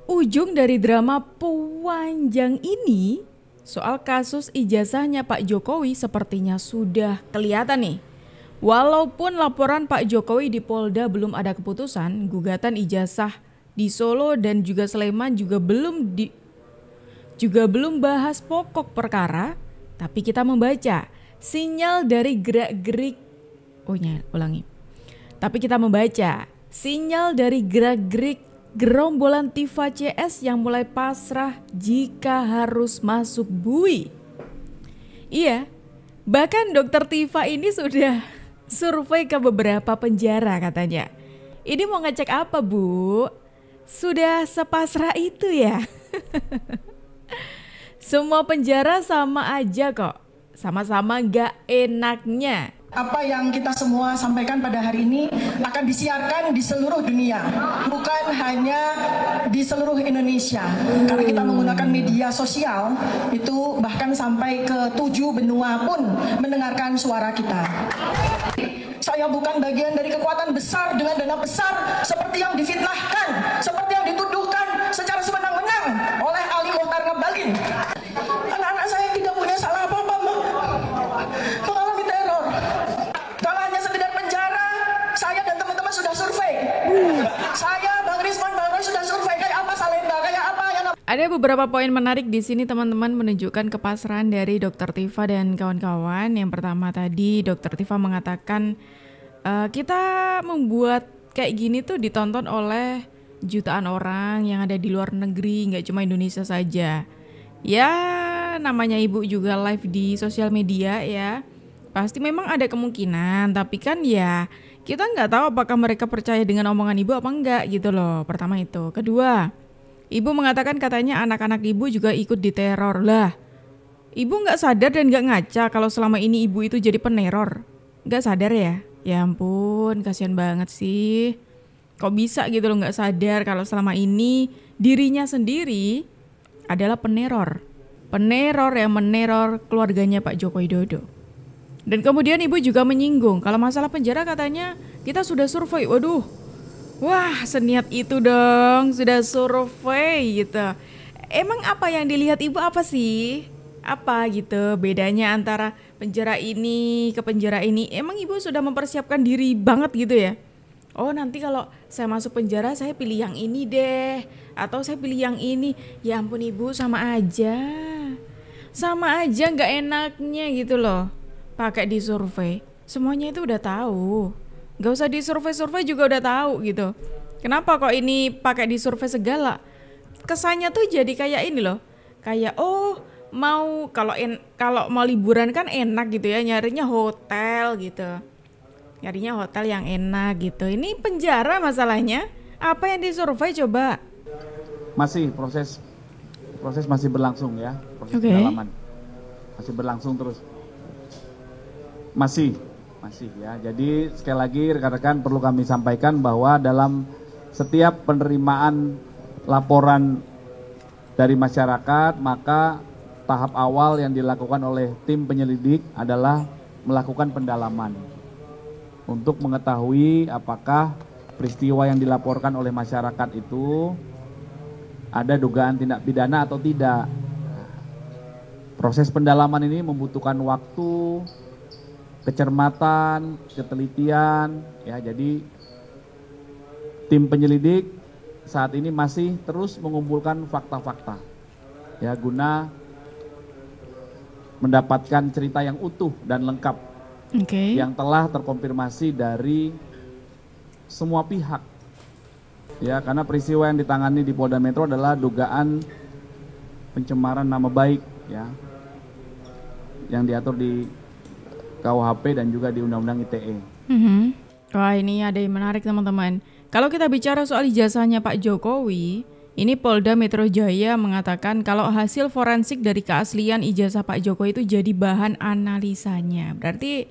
Ujung dari drama panjang ini soal kasus ijazahnya Pak Jokowi sepertinya sudah kelihatan nih. Walaupun laporan Pak Jokowi di Polda belum ada keputusan, gugatan ijazah di Solo dan juga Sleman juga belum bahas pokok perkara, tapi kita membaca sinyal dari gerak-gerik. Ulangi. Tapi kita membaca sinyal dari gerak-gerik gerombolan Tifa CS yang mulai pasrah jika harus masuk bui. Iya, bahkan Dokter Tifa ini sudah survei ke beberapa penjara katanya. Ini mau ngecek apa, Bu? Sudah sepasrah itu ya? Semua penjara sama aja kok. Sama-sama gak enaknya. Apa yang kita semua sampaikan pada hari ini akan disiarkan di seluruh dunia, bukan hanya di seluruh Indonesia. Karena kita menggunakan media sosial, itu bahkan sampai ke 7 benua pun mendengarkan suara kita. Saya bukan bagian dari kekuatan besar dengan dana besar seperti yang difitnahkan, seperti yang dituduhkan secara sewenang-wenang oleh Ali Mohtar Ngabalin. Anak-anak saya tidak punya salah apa-apa, mengalami teror. Kalau hanya sekedar penjara, saya dan teman-teman sudah survei. Saya, Bang Risman, Bang Roy sudah survei kayak apa Salemba, kayak apa yang... Ada beberapa poin menarik di sini teman-teman menunjukkan kepasrahan dari Dokter Tifa dan kawan-kawan. Yang pertama tadi Dokter Tifa mengatakan kita membuat kayak gini tuh ditonton oleh jutaan orang yang ada di luar negeri, nggak cuma Indonesia saja. Ya namanya ibu juga live di sosial media ya, pasti memang ada kemungkinan. Tapi kan ya kita nggak tahu apakah mereka percaya dengan omongan ibu apa enggak gitu loh. Pertama itu. Kedua, ibu mengatakan katanya anak-anak ibu juga ikut diteror lah. Ibu nggak sadar dan nggak ngaca kalau selama ini ibu itu jadi peneror. Nggak sadar ya? Ya ampun, kasihan banget sih. Kok bisa gitu loh nggak sadar kalau selama ini dirinya sendiri adalah peneror. Peneror yang meneror keluarganya Pak Joko Widodo. Dan kemudian ibu juga menyinggung kalau masalah penjara katanya kita sudah survei. Waduh, wah seniat itu dong, sudah survei gitu. Emang apa yang dilihat ibu apa sih? Apa gitu bedanya antara penjara ini ke penjara ini? Emang ibu sudah mempersiapkan diri banget gitu ya? Oh nanti kalau saya masuk penjara saya pilih yang ini deh, atau saya pilih yang ini. Ya ampun ibu, sama aja nggak enaknya gitu loh. Pakai di survei, semuanya itu udah tahu. Nggak usah di survei juga udah tahu gitu. Kenapa kok ini pakai di survei segala? Kesannya tuh jadi kayak ini loh, kayak mau kalau mau liburan kan enak gitu ya, nyarinya hotel gitu. Nyarinya hotel yang enak gitu. Ini penjara masalahnya. Apa yang disurvei coba? Masih proses masih berlangsung ya, proses pendalaman masih berlangsung terus. Masih ya. Jadi sekali lagi rekan-rekan perlu kami sampaikan bahwa dalam setiap penerimaan laporan dari masyarakat, maka tahap awal yang dilakukan oleh tim penyelidik adalah melakukan pendalaman untuk mengetahui apakah peristiwa yang dilaporkan oleh masyarakat itu ada dugaan tindak pidana atau tidak. Proses pendalaman ini membutuhkan waktu, kecermatan, ketelitian ya. Jadi tim penyelidik saat ini masih terus mengumpulkan fakta-fakta ya, guna mendapatkan cerita yang utuh dan lengkap yang telah terkonfirmasi dari semua pihak ya, karena peristiwa yang ditangani di Polda Metro adalah dugaan pencemaran nama baik ya, yang diatur di KUHP dan juga di Undang-Undang ITE. Wah ini ada yang menarik teman-teman. Kalau kita bicara soal ijazahnya Pak Jokowi, ini Polda Metro Jaya mengatakan kalau hasil forensik dari keaslian ijazah Pak Jokowi itu jadi bahan analisanya. Berarti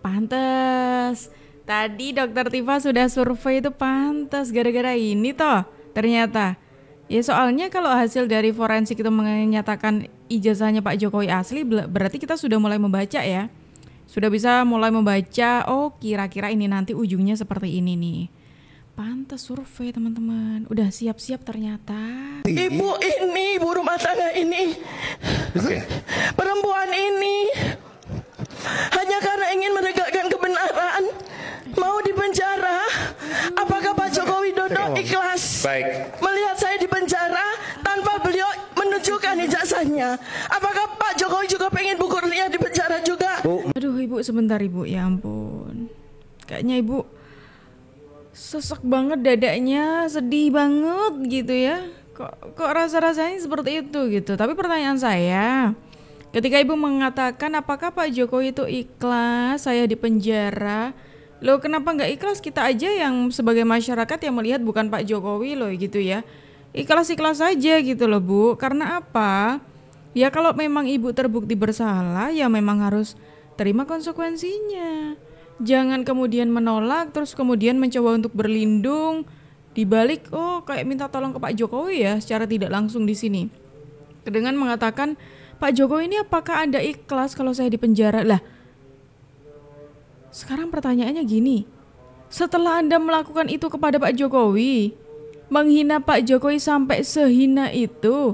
pantas. Tadi Dokter Tifa sudah survei itu pantas gara-gara ini toh ternyata. Ya soalnya kalau hasil dari forensik itu menyatakan ijazahnya Pak Jokowi asli, berarti kita sudah mulai membaca ya. Sudah bisa mulai membaca, oh kira-kira ini nanti ujungnya seperti ini nih. pantas survei teman-teman. Udah siap-siap ternyata. Ibu ini, ibu rumah tangga ini, perempuan ini hanya karena ingin menegakkan kebenaran mau dipenjara. Apakah Pak Joko Widodo ikhlas melihat saya dipenjara tanpa beliau menunjukkan ijazahnya? Apakah Pak Jokowi juga pengen Bu Kurnia dipenjara juga? Aduh ibu, sebentar ibu, ya ampun. Kayaknya ibu sesek banget dadanya, sedih banget gitu ya. Kok rasa-rasanya seperti itu gitu. Tapi pertanyaan saya, ketika ibu mengatakan apakah Pak Jokowi itu ikhlas saya di penjara, loh kenapa nggak ikhlas kita aja yang sebagai masyarakat yang melihat, bukan Pak Jokowi loh gitu ya. Ikhlas-ikhlas aja gitu loh Bu. Karena apa? Ya kalau memang ibu terbukti bersalah ya memang harus terima konsekuensinya. Jangan kemudian menolak terus kemudian mencoba untuk berlindung dibalik kayak minta tolong ke Pak Jokowi ya secara tidak langsung di sini. Dengan mengatakan, Pak Jokowi ini apakah Anda ikhlas kalau saya dipenjara? Lah, sekarang pertanyaannya gini, setelah Anda melakukan itu kepada Pak Jokowi, menghina Pak Jokowi sampai sehina itu,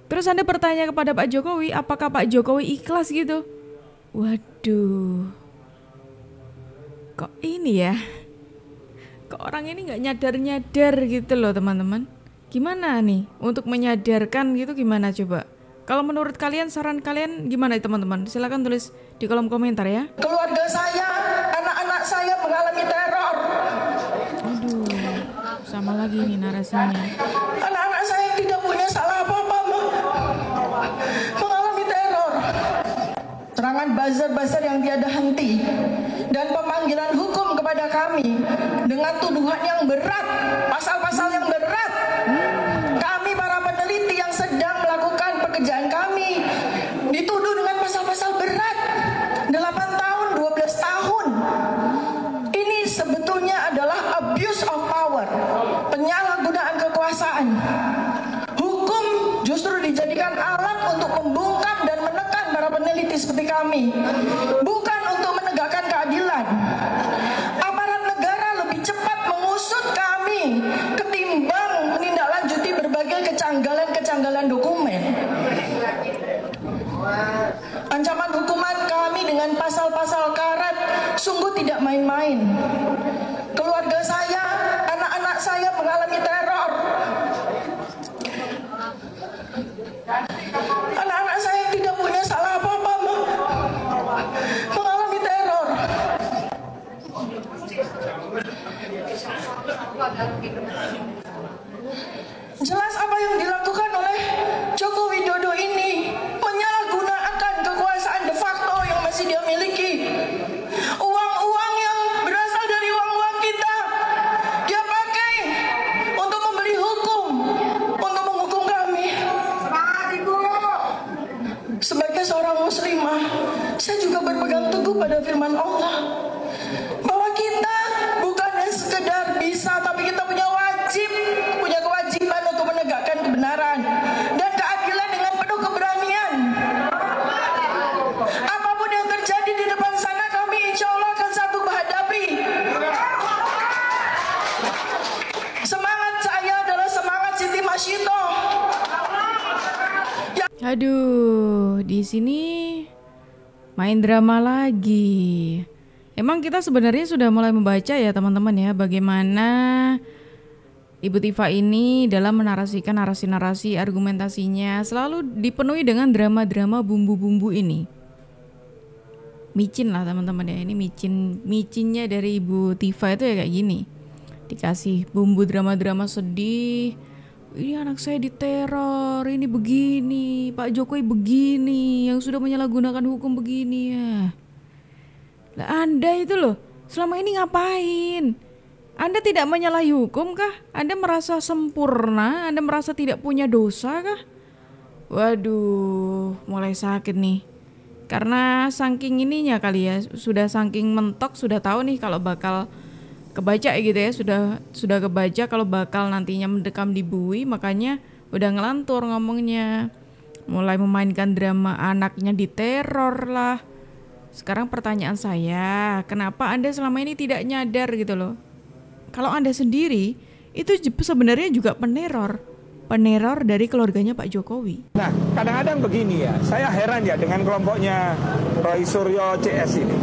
terus Anda bertanya kepada Pak Jokowi, apakah Pak Jokowi ikhlas gitu? Waduh, kok ini ya? Kok orang ini nggak nyadar-nyadar gitu loh teman-teman? Gimana nih untuk menyadarkan gitu, gimana coba? Kalau menurut kalian, saran kalian gimana teman-teman? Silakan tulis di kolom komentar ya. Keluarga saya, anak-anak saya mengalami teror. Aduh, sama lagi nih narasinya. Anak-anak saya yang tidak punya salah apa-apa mengalami teror. Serangan buzzer-buzzer yang tiada henti dan pemanggilan hukum kepada kami dengan tuduhan yang berat, pasal-pasal yang berat. Kami para peneliti yang sedang melakukan pekerjaan kami dituduh dengan pasal-pasal berat, 8 tahun, 12 tahun. Ini sebetulnya adalah abuse of power, penyalahgunaan kekuasaan. Hukum justru dijadikan alat untuk membungkam dan menekan para peneliti seperti kami, bukan untuk menegakkan keadilan. Aparat negara lebih cepat mengusut kami ketimbang menindaklanjuti berbagai kecanggalan-kecanggalan dokumen. Ancaman hukuman kami dengan pasal-pasal karet sungguh tidak main-main. Keluarga saya, anak-anak saya mengalami teror. Anak-anak saya yang tidak punya salah apa-apa mengalami teror. Jelas apa yang dilakukan oleh Joko Widodo ini menyalahgunakan kekuasaan de facto yang masih dia miliki. Uang-uang yang berasal dari uang-uang kita dia pakai untuk membeli hukum, untuk menghukum kami. Sebagai seorang muslimah, saya juga berpegang teguh pada firman Allah bahwa kita bukan sekedar bisa, tapi kita punya kewajiban untuk menegakkan kebenaran dan keadilan dengan penuh keberanian. Apapun yang terjadi di depan sana, kami insya Allah akan satu menghadapi. Semangat saya adalah semangat Siti Masyito. Aduh, di sini main drama lagi. Emang kita sebenarnya sudah mulai membaca ya teman-teman ya, bagaimana Ibu Tifa ini dalam menarasikan narasi-narasi argumentasinya selalu dipenuhi dengan drama-drama bumbu-bumbu ini. Micin lah teman-teman ya, ini micinnya dari Ibu Tifa itu ya kayak gini. Dikasih bumbu drama-drama sedih. Ini anak saya diteror, ini begini, Pak Jokowi begini, yang sudah menyalahgunakan hukum begini ya. Lah Anda itu loh, selama ini ngapain? Anda tidak menyalahi hukum kah? Anda merasa sempurna? Anda merasa tidak punya dosa kah? Waduh, mulai sakit nih. Karena saking ininya kali ya, sudah saking mentok, sudah tahu nih kalau bakal kebaca gitu ya, sudah kebaca kalau bakal nantinya mendekam di bui, makanya udah ngelantur ngomongnya. Mulai memainkan drama anaknya diteror lah. Sekarang pertanyaan saya, kenapa Anda selama ini tidak nyadar gitu loh? kalau Anda sendiri itu sebenarnya juga peneror dari keluarganya Pak Jokowi. Nah, kadang-kadang begini ya, saya heran ya dengan kelompoknya Roy Suryo CS ini.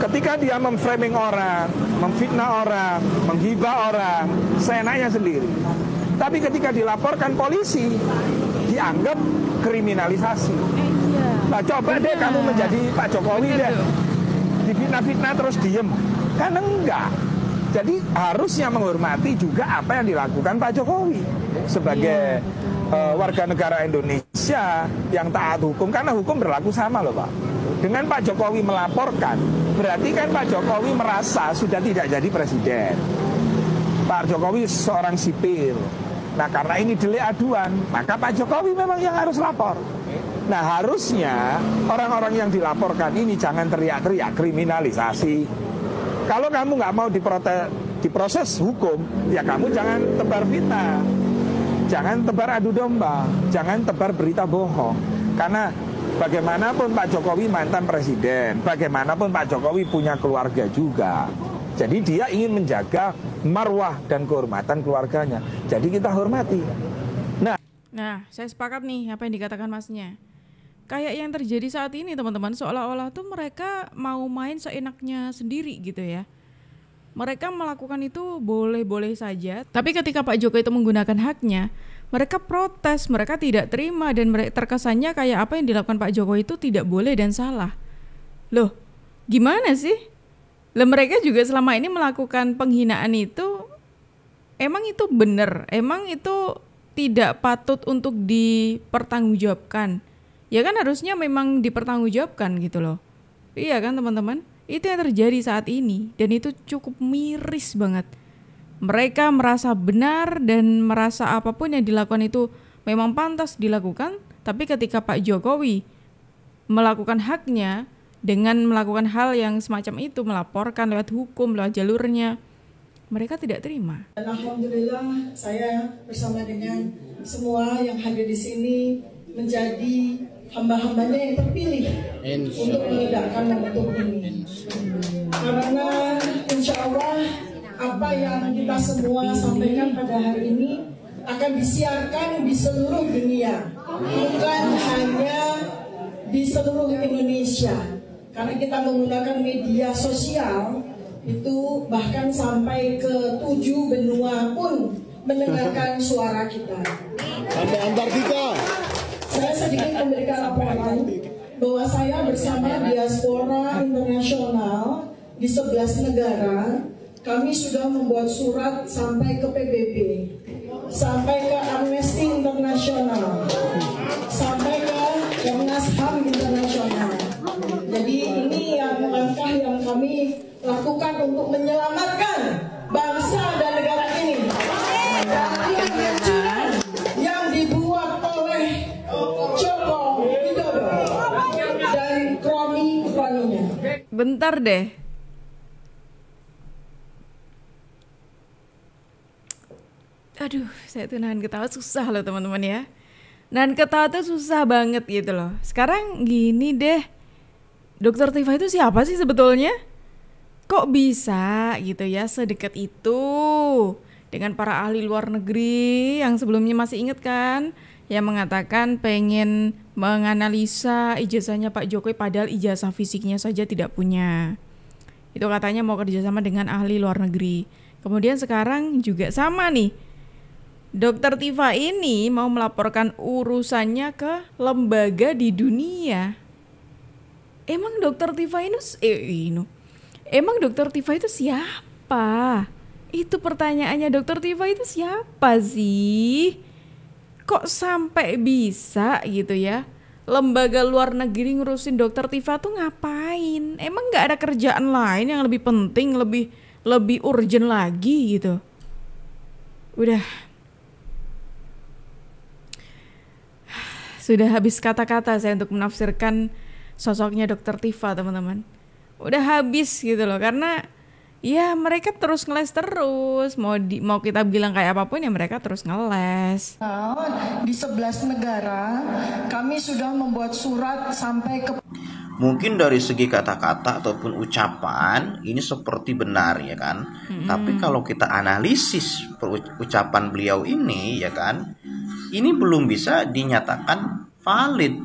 Ketika dia memframing orang, memfitnah orang, menghibah orang, seenaknya sendiri. Tapi ketika dilaporkan polisi, dianggap kriminalisasi. Nah, coba deh kamu menjadi Pak Jokowi deh. Difitnah-fitnah terus diem. Kan enggak. Jadi harusnya menghormati juga apa yang dilakukan Pak Jokowi sebagai warga negara Indonesia yang taat hukum, karena hukum berlaku sama loh Pak. Dengan Pak Jokowi melaporkan, berarti kan Pak Jokowi merasa sudah tidak jadi presiden. Pak Jokowi seorang sipil. Nah, karena ini delik aduan, maka Pak Jokowi memang yang harus lapor. Nah, harusnya orang-orang yang dilaporkan ini jangan teriak-teriak kriminalisasi. Kalau kamu nggak mau diproses hukum, ya kamu jangan tebar fitnah, jangan tebar adu domba, jangan tebar berita bohong. Karena bagaimanapun Pak Jokowi mantan presiden, bagaimanapun Pak Jokowi punya keluarga juga. Jadi dia ingin menjaga marwah dan kehormatan keluarganya. Jadi kita hormati. Nah, saya sepakat nih apa yang dikatakan Masnya. Kayak yang terjadi saat ini teman-teman, seolah-olah tuh mereka mau main seenaknya sendiri gitu ya. Mereka melakukan itu boleh-boleh saja, tapi ketika Pak Jokowi itu menggunakan haknya, mereka protes, mereka tidak terima, dan terkesannya kayak apa yang dilakukan Pak Jokowi itu tidak boleh dan salah. Loh, gimana sih? Lah mereka juga selama ini melakukan penghinaan itu, emang itu benar? Emang itu tidak patut untuk dipertanggungjawabkan? Ya kan harusnya memang dipertanggungjawabkan gitu loh. Iya kan teman-teman? Itu yang terjadi saat ini, dan itu cukup miris banget. Mereka merasa benar dan merasa apapun yang dilakukan itu memang pantas dilakukan, tapi ketika Pak Jokowi melakukan haknya dengan melakukan hal yang semacam itu, melaporkan lewat hukum, lewat jalurnya, mereka tidak terima. Dan alhamdulillah saya bersama dengan semua yang hadir di sini menjadi hamba-hambanya yang terpilih untuk menegakkan momentum ini. Karena insya Allah apa yang kita semua sampaikan pada hari ini akan disiarkan di seluruh dunia, bukan hanya di seluruh Indonesia. Karena kita menggunakan media sosial itu bahkan sampai ke 7 benua pun mendengarkan suara kita. Sampai Antartika. Saya sedikit memberikan laporan bahwa saya bersama diaspora internasional di 11 negara, kami sudah membuat surat sampai ke PBB, sampai ke Amnesty International, sampai ke Komnas HAM Internasional. Jadi ini yang langkah yang kami lakukan untuk menyelamatkan bangsa dan negara ini dari kehancuran yang dibuat oleh Joko Widodo dan kroni-kroninya. Bentar deh. Aduh, saya tuh nahan ketawa susah loh teman-teman ya. Nahan ketawa tuh susah banget gitu loh. Sekarang gini deh, Dokter Tifa itu siapa sih sebetulnya? Kok bisa gitu ya sedekat itu dengan para ahli luar negeri yang sebelumnya masih inget kan, yang mengatakan pengen menganalisa ijazahnya Pak Jokowi padahal ijazah fisiknya saja tidak punya. Itu katanya mau kerjasama dengan ahli luar negeri. Kemudian sekarang juga sama nih, Dokter Tifa ini mau melaporkan urusannya ke lembaga di dunia. Emang Dokter Tifa Emang Dokter Tifa itu siapa? Itu pertanyaannya, Dokter Tifa itu siapa sih? Kok sampai bisa gitu ya? Lembaga luar negeri ngurusin Dokter Tifa tuh ngapain? Emang nggak ada kerjaan lain yang lebih penting, lebih urgent lagi gitu? Udah. Sudah habis kata-kata saya untuk menafsirkan sosoknya Dokter Tifa, teman-teman. Udah habis gitu loh, karena ya mereka terus ngeles terus. Mau kita bilang kayak apapun ya mereka terus ngeles. Di 11 negara kami sudah membuat surat sampai ke Mungkin dari segi kata-kata ataupun ucapan ini seperti benar ya kan. Tapi kalau kita analisis ucapan beliau ini ya kan, ini belum bisa dinyatakan valid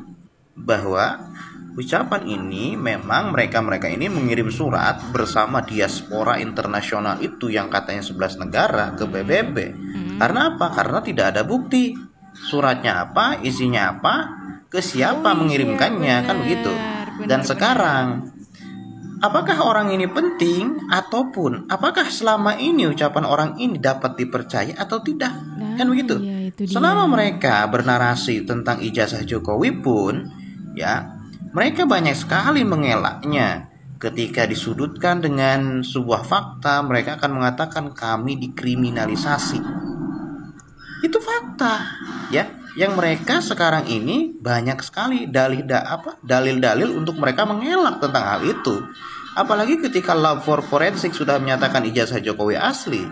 bahwa ucapan ini memang mereka ini mengirim surat bersama diaspora internasional itu yang katanya 11 negara ke PBB. Karena apa? Karena tidak ada bukti. Suratnya apa, isinya apa, ke siapa mengirimkannya, kan begitu. Dan sekarang, apakah orang ini penting ataupun apakah selama ini ucapan orang ini dapat dipercaya atau tidak? Kan begitu. Selama mereka bernarasi tentang ijazah Jokowi pun, ya, mereka banyak sekali mengelaknya. Ketika disudutkan dengan sebuah fakta, mereka akan mengatakan kami dikriminalisasi. Itu fakta, ya. Yang mereka sekarang ini banyak sekali dalil-dalil untuk mereka mengelak tentang hal itu. Apalagi ketika Lab for Forensic sudah menyatakan ijazah Jokowi asli,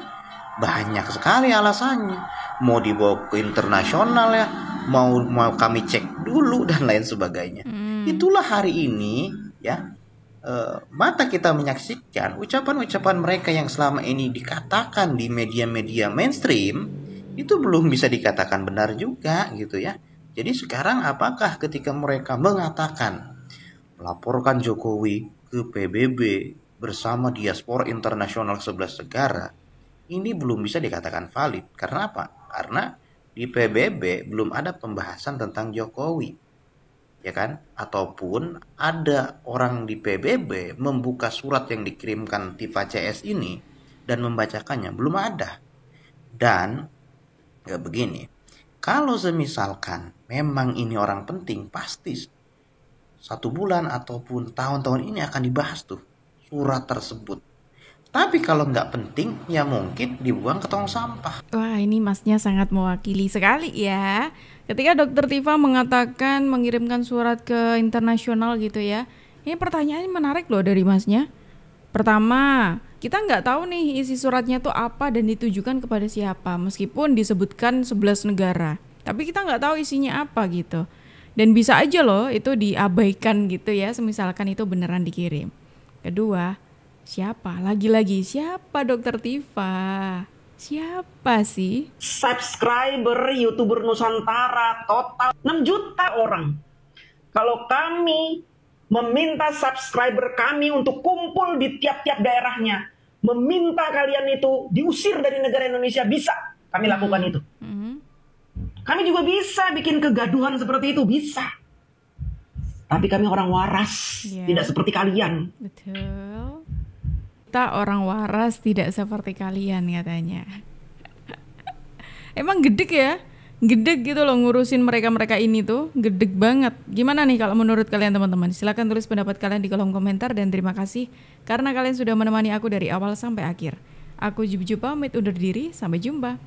banyak sekali alasannya. Mau dibawa ke internasional ya, mau kami cek dulu dan lain sebagainya. Itulah hari ini ya, mata kita menyaksikan ucapan-ucapan mereka yang selama ini dikatakan di media-media mainstream itu belum bisa dikatakan benar juga gitu ya. Jadi sekarang apakah ketika mereka mengatakan melaporkan Jokowi ke PBB bersama diaspora internasional 11 negara, ini belum bisa dikatakan valid. Karena apa? Karena di PBB belum ada pembahasan tentang Jokowi, ya kan? Ataupun ada orang di PBB membuka surat yang dikirimkan Tifa CS ini dan membacakannya, belum ada. Dan ya begini, kalau semisalkan memang ini orang penting, pasti 1 bulan ataupun tahun-tahun ini akan dibahas tuh surat tersebut. Tapi kalau nggak penting, ya mungkin dibuang ke tong sampah. Wah, ini masnya sangat mewakili sekali ya. Ketika Dokter Tifa mengatakan mengirimkan surat ke internasional gitu ya, ini pertanyaannya menarik loh dari masnya. Pertama, kita nggak tahu nih isi suratnya tuh apa dan ditujukan kepada siapa. Meskipun disebutkan 11 negara, tapi kita nggak tahu isinya apa gitu. Dan bisa aja loh itu diabaikan gitu ya, semisalkan itu beneran dikirim. Kedua, siapa? Lagi-lagi siapa Dokter Tifa? Siapa sih? Subscriber YouTuber Nusantara total 6 juta orang. Kalau kami meminta subscriber kami untuk kumpul di tiap-tiap daerahnya, meminta kalian itu diusir dari negara Indonesia, bisa kami lakukan itu. Kami juga bisa bikin kegaduhan seperti itu, bisa. Tapi kami orang waras, tidak seperti kalian. Betul. Kita orang waras, tidak seperti kalian katanya. Emang gedek ya? Gedek gitu loh ngurusin mereka-mereka ini tuh, gedek banget. Gimana nih kalau menurut kalian teman-teman? Silahkan tulis pendapat kalian di kolom komentar dan terima kasih karena kalian sudah menemani aku dari awal sampai akhir. Aku Juju pamit undur diri, sampai jumpa.